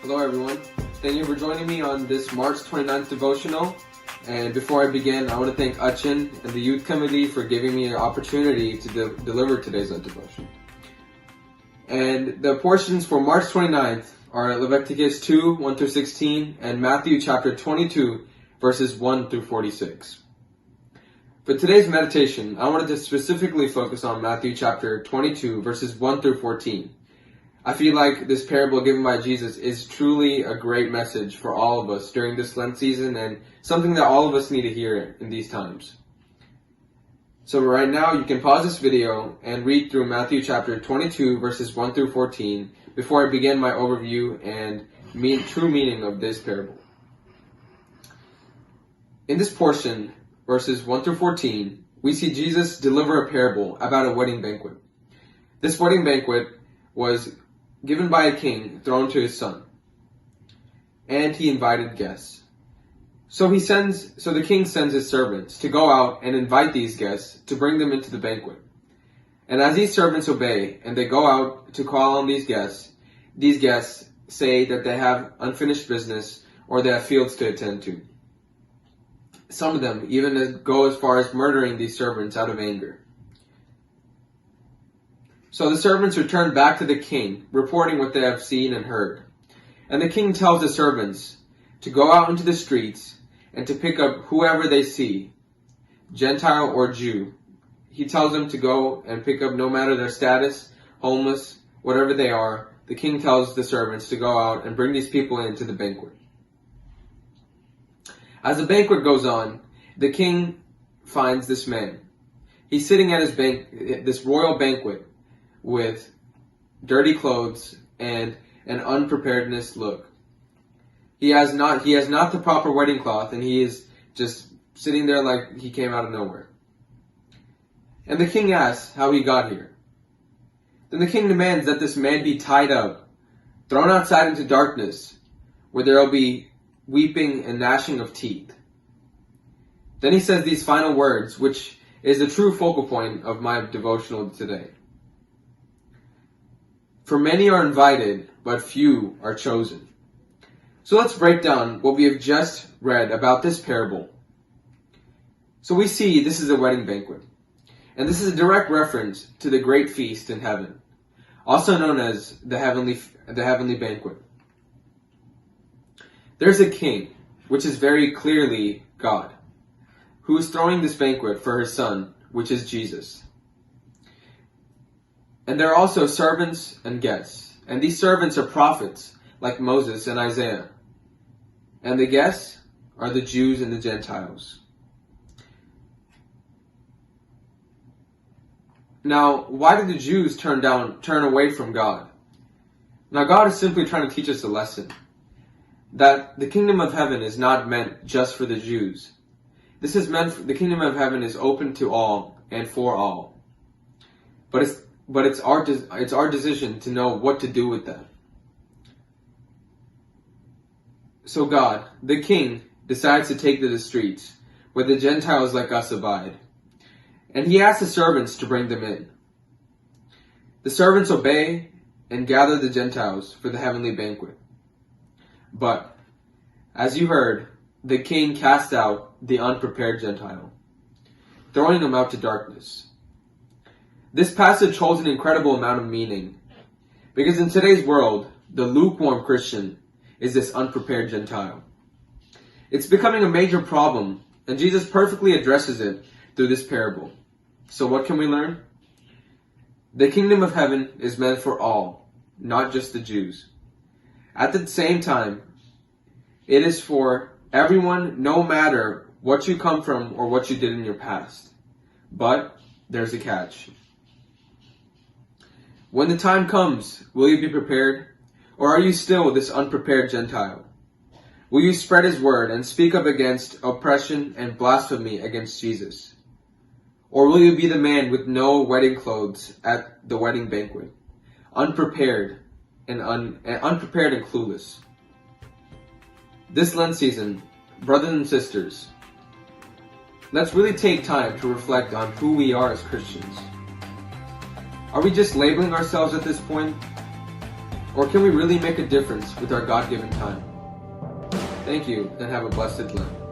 Hello everyone. Thank you for joining me on this March 29th devotional. And before I begin, I want to thank Achin and the Youth Committee for giving me an opportunity to deliver today's devotion. And the portions for March 29th are Leviticus 2, 1 through 16, and Matthew chapter 22, verses 1 through 46. For today's meditation, I wanted to specifically focus on Matthew chapter 22, verses 1 through 14. I feel like this parable given by Jesus is truly a great message for all of us during this Lent season and something that all of us need to hear in these times. So right now you can pause this video and read through Matthew chapter 22 verses 1 through 14 before I begin my overview and true meaning of this parable. In this portion, verses 1 through 14, we see Jesus deliver a parable about a wedding banquet. This wedding banquet was given by a king thrown to his son, and he invited guests. So the king sends his servants to go out and invite these guests to bring them into the banquet. And as these servants obey and they go out to call on these guests say that they have unfinished business or they have fields to attend to. Some of them even go as far as murdering these servants out of anger. So the servants return back to the king, reporting what they have seen and heard. And the king tells the servants to go out into the streets and to pick up whoever they see, Gentile or Jew. He tells them to go and pick up no matter their status, homeless, whatever they are. The king tells the servants to go out and bring these people into the banquet. As the banquet goes on, the king finds this man. He's sitting at this royal banquet with dirty clothes and an unpreparedness look. He has not the proper wedding cloth, and he is just sitting there like he came out of nowhere. And the king asks how he got here. Then the king demands that this man be tied up, thrown outside into darkness, where there will be weeping and gnashing of teeth. Then he says these final words, which is the true focal point of my devotional today. For many are invited, but few are chosen. So let's break down what we have just read about this parable. So we see this is a wedding banquet. And this is a direct reference to the great feast in heaven, also known as the heavenly banquet. There's a king, which is very clearly God, who is throwing this banquet for his son, which is Jesus. And there are also servants and guests. And these servants are prophets like Moses and Isaiah. And the guests are the Jews and the Gentiles. Now, why did the Jews turn away from God? Now, God is simply trying to teach us a lesson. That the kingdom of heaven is not meant just for the Jews. The kingdom of heaven is open to all and for all. But it's our decision to know what to do with that. So God, the king, decides to take to the streets, where the Gentiles like us abide. And he asks the servants to bring them in. The servants obey and gather the Gentiles for the heavenly banquet. But, as you heard, the king cast out the unprepared Gentile, throwing him out to darkness. This passage holds an incredible amount of meaning, because in today's world, the lukewarm Christian is this unprepared Gentile. It's becoming a major problem, and Jesus perfectly addresses it through this parable. So what can we learn? The kingdom of heaven is meant for all, not just the Jews. At the same time, it is for everyone, no matter what you come from or what you did in your past. But there's a catch. When the time comes, will you be prepared? Or are you still this unprepared Gentile? Will you spread his word and speak up against oppression and blasphemy against Jesus? Or will you be the man with no wedding clothes at the wedding banquet, unprepared and clueless? This Lent season, brothers and sisters, let's really take time to reflect on who we are as Christians. Are we just labeling ourselves at this point? Or can we really make a difference with our God-given time? Thank you, and have a blessed Lent.